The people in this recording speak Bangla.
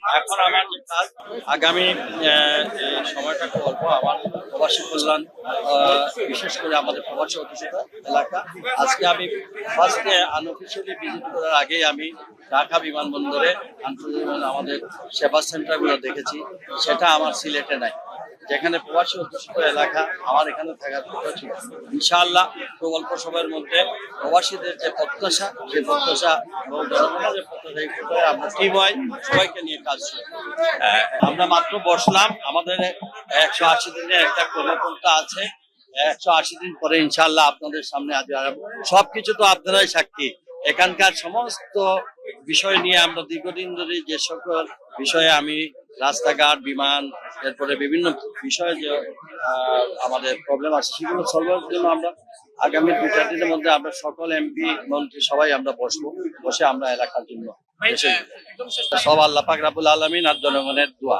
এখন আমার যে কাজ আগামী এই সময়টা করবো আমার প্রবাসী কল্যাণ, বিশেষ করে আমাদের প্রবাসী অধ্যুষিত এলাকা। আজকে আমি ফার্স্টে আনঅফিসিয়ালি ভিজিট করার আগেই আমি ঢাকা বিমানবন্দরে আন্তর্জাতিক আমাদের সেবা সেন্টারগুলো দেখেছি, সেটা আমার সিলেটে নাই। যেখানে প্রবাসী অধ্যুষিত এলাকা আমার এখানে থাকার কথা ছিল। ইনশাআল্লাহ খুব অল্প সময়ের মধ্যে প্রবাসীদের যে প্রত্যাশা, সেই প্রত্যাশা এবং জনগণের যে প্রত্যাশা, এই প্রত্যাশায় আমরা টিম হয় সবাইকে নিয়ে কাজ করি। আমরা মাত্র বসলাম, আমাদের 180 দিনের একটা কর্মপন্থা আছে। 180 দিন পরে ইনশাআল্লাহ আপনাদের সামনে হাজির হব। সবকিছু তো আপনারাই সাক্ষী। এখানকার সমস্ত বিষয় নিয়ে আমরা দীর্ঘদিন ধরে যে সকল বিষয়ে আমি রাস্তাঘাট, বিমান, এরপরে বিভিন্ন বিষয়ে যে আমাদের প্রবলেম আছে সেগুলো সলভের জন্য আমরা আগামী 2-4 দিনের মধ্যে আমরা সকল এমপি মন্ত্রী সবাই আমরা বসে আমরা এলাকার জন্য সব আল্লাহ পাক রাব্বুল আলামিন আর জনগণের দোয়া।